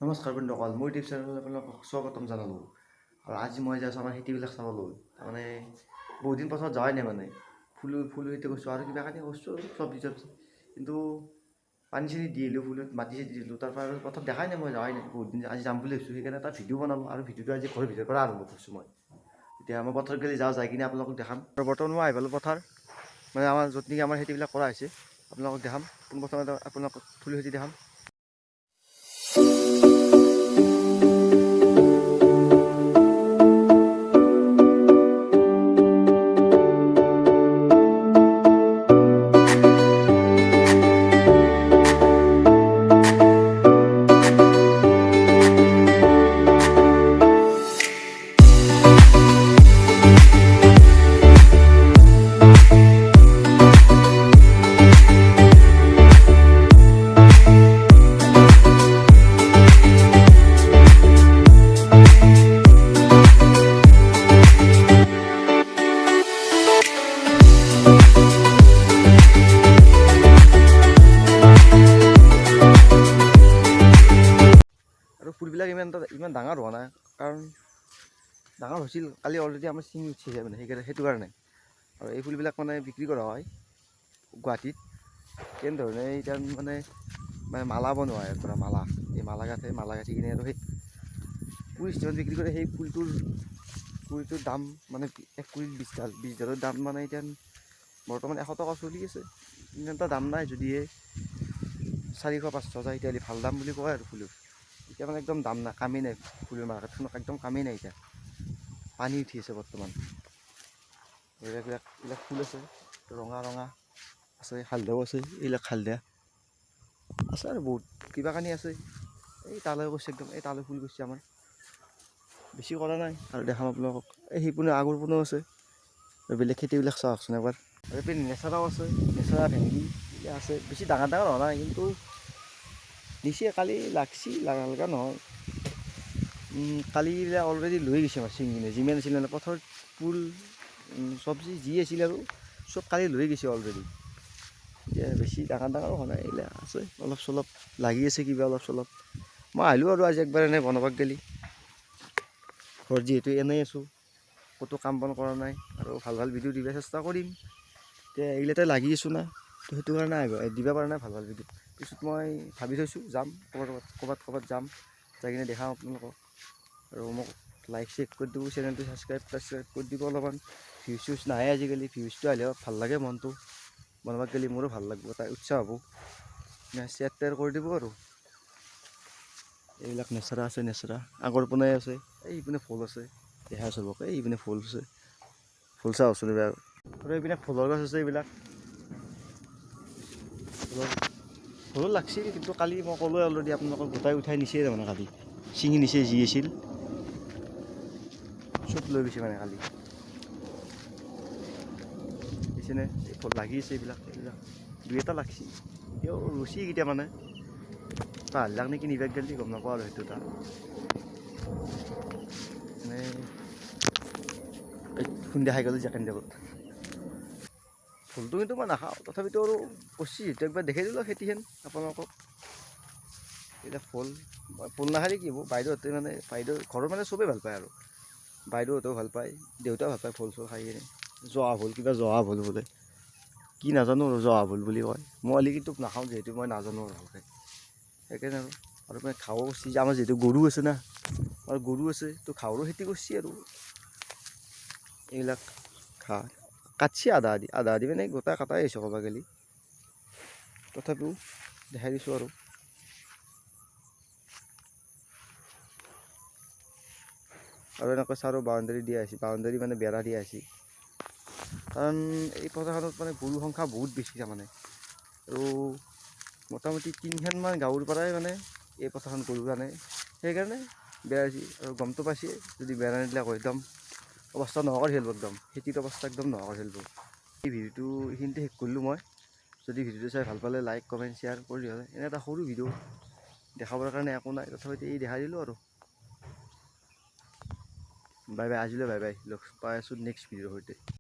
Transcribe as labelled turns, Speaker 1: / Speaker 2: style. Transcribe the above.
Speaker 1: নমস্কাৰ বন্ধুসকল, মোৰ ইউটিউব চেনেললৈ আপোনালোকক স্বাগতম জনালোঁ। আৰু আজি মই যাইছোঁ আমাৰ খেতিবিলাক চাবলৈ। তাৰমানে বহুত দিন পাছত যোৱাই নাই মানে ফুল খেতি কৰিছোঁ আৰু কিবা কাটি কৰিছোঁ চব্জি কিন্তু পানী চানী দি দিলোঁ, ফুলত মাটি চাটি দিলোঁ। তাৰপৰা আৰু প্ৰথম দেখাই নাই, মই যোৱাই নাই বহুত দিন। আজি যাম বুলি ভাবিছোঁ, সেইকাৰণে এটা ভিডিঅ' বনালোঁ আৰু ভিডিঅ'টো আজি ঘৰৰ ভিতৰৰ পৰা আৰম্ভ কৰিছোঁ মই। এতিয়া মই পথাৰত গ'লে যাই কিনে আপোনালোকক দেখাম। আৰু বৰ্তমান মই আহি পালোঁ পথাৰ, মানে আমাৰ য'ত নেকি আমাৰ খেতিবিলাক কৰা হৈছে আপোনালোকক দেখাম। পোনপ্ৰথমে আপোনালোকক ফুল খেতি দেখাম। আৰু ফুলবিলাক ইমান ডাঙৰ হোৱা নাই, কাৰণ ডাঙৰ হৈছিল কালি অলৰেডি আমাৰ ছিঙি উঠিছে মানে সেইটো কাৰণে। আৰু এই ফুলবিলাক মানে বিক্ৰী কৰা হয় গুৱাহাটীত। কেনেধৰণে এতিয়া মানে মালা বনোৱা হয়, পৰা মালা, এই মালা গাঠি কিনে আৰু সেই পুলিচ ষ্টেচনত বিক্ৰী কৰে। সেই পুলিটোৰ দাম মানে 1 পুলিত 20 দাম মানে এতিয়া বৰ্তমান 100 টকা চলি আছে। ইমান এটা দাম নাই, যদিহে 400-500 যায় তেতিয়াহ'লে ভাল দাম বুলি কয় আৰু ফুলৰ। এতিয়া মানে একদম দাম নাই, কামেই নাই ফুলৰ মাৰ্কেটখনত, একদম কামেই নাই এতিয়া। পানী উঠি আছে বৰ্তমান। এইবিলাক ফুল আছে, ৰঙা আছে, হালধিয়াও আছে। এইবিলাক হালধীয়া আছে আৰু বহুত কিবা কানি আছে। এই তালৈ কৰিছে, একদম এই তালৈ ফুল কৰিছে আমাৰ, বেছি কৰা নাই। আৰু দেখাম আপোনালোকক, এই সেইপিনে আগৰ পিনেও আছে। বেলেগ খেতিবিলাক চাওকচোন এবাৰ। আৰু এইপিনে নেচেৰাও আছে, নেচেৰা ভেন্দি আছে। বেছি ডাঙৰ হোৱা নাই, কিন্তু দিছে কালি লাগছি, লগা নহয়। কালি অলৰেডি লৈ গৈছে আমাৰ ছিঙি কিনে, যিমান আছিল মানে পথাৰত ফুল চব্জি যি আছিল আৰু চব কালি লৈ গৈছে অলৰেডি। এতিয়া বেছি ডাঙৰ হোৱা নাই, এইবিলাক আছে অলপ চলপ লাগি আছে কিবা অলপ চলপ। মই আহিলোঁ আৰু আজি একবাৰ এনেই বনাবাক গেলি, ঘৰত যিহেতু এনেই আছোঁ, ক'তো কাম বন কৰা নাই, আৰু ভাল ভিডিঅ' দিব চেষ্টা কৰিম। এতিয়া এইগিলাতে লাগি আছোঁ না, তো সেইটো কাৰণে দিব পৰা নাই ভাল ভিডিঅ'। পিছত মই ভাবি থৈছোঁ যাম, ক'ৰবাত যাম, যাই কিনে দেখাম আপোনালোকক। আৰু মোক লাইক চেক কৰি দিব, চেনেলটো ছাবস্ক্ৰাইব কৰি দিব। অলপমান ভিউজ নাহে আজিকালি, ভিউজটো আহিলেও ভাল লাগে মনটো, বনাবাক গেলি মোৰো ভাল লাগিব, এটা উৎসাহ হ'ব। শ্বেয়াৰ কৰি দিব আৰু। এইবিলাক নেচেৰা আছে, নেচেৰা আগৰ পিনে আছে। এইপিনে ফুল আছে, দেখাই চবকে। এইপিনে ফুল আছে, ফুল চাওঁ ওচৰত আৰু এইপিনে ফুলৰ গছ আছে। এইবিলাক ফুলো লাগছিল, কিন্তু কালি মই ক'লোৱে অলৰেডি আপোনালোকক, গোটাই উঠাই নিছে তাৰমানে কালি ছিঙি নিছে। যি আছিল চব লৈ গৈছে মানে কালি। দেখিছেনে লাগি আছে, এইবিলাক দুই এটা লাগছি, এতিয়াও ৰুচি কেতিয়া মানে পাহাৰবিলাক নে কিনিবাক গেলি গম নাপাওঁ আৰু। সেইটো এটা মানে খুন্দা খাই গ'ল জেকেন দেৱত। ফুলটো কিন্তু মই নাখাওঁ, তথাপিতো আৰু কৰিছি যিহেতু একবাৰ দেখাই দিলোঁ খেতিখন আপোনালোকক। এতিয়া ফুল নাখালে কি হ'ব, বাইদেউহঁতে মানে ঘৰৰ মানে চবেই ভাল পায় আৰু। বাইদেউহঁতেও ভাল পায়, দেউতাও ভাল পায় ফুল চুল খাই কিনে। জহা ফুল, কিবা জহা ফুল বোলে, কি নাজানো আৰু জহা ফুল বুলি কয়। মই কিন্তু নাখাওঁ, যিহেতু মই নাজানো আৰু ভালকৈ, সেইকাৰণে আৰু মানে ঘাঁহো কৰিছে যে আমাৰ, যিহেতু গৰু আছে না, আৰু গৰু আছে তো ঘাঁহৰো খেতি কৰিছে। আৰু এইবিলাক ঘাঁহ কাটছি আধা আধি মানে গোটাই কটাই আহিছে ক'ব গেলি, তথাপিও দেখাই দিছোঁ আৰু। এনেকৈ চাৰো বাউণ্ডেৰী দিয়া আছে, বাউণ্ডেৰী মানে বেৰা দিয়া আছে, কাৰণ এই পথাৰখনত মানে গৰুৰ সংখ্যা বহুত বেছি তাৰমানে। আৰু মোটামুটি 3খানমান গাঁৱৰ পৰাই মানে এই পথাৰখন গৰু কাৰণে, সেইকাৰণে বেৰা দিছে। আৰু গমটো পাইছে, যদি বেৰা নিদিলে একদম অৱস্থা নোহোৱা কৰি ফেলব, একদম খেতিৰ অৱস্থা একদম নোহোৱা কৰি ফেলব। এই ভিডিঅ'টো এইখিনিতে শেষ কৰিলোঁ মই। যদি ভিডিঅ'টো চাই ভাল পালে লাইক কমেণ্ট শ্বেয়াৰ কৰি হ'লে, এনে এটা সৰু ভিডিঅ' দেখাবৰ কাৰণে একো নাই, তথাপিতো এই দেখাই দিলোঁ আৰু। বাই বাই, আজিলৈ বাই বাই, লগ পাই আছোঁ নেক্সট ভিডিঅ'ৰ সৈতে।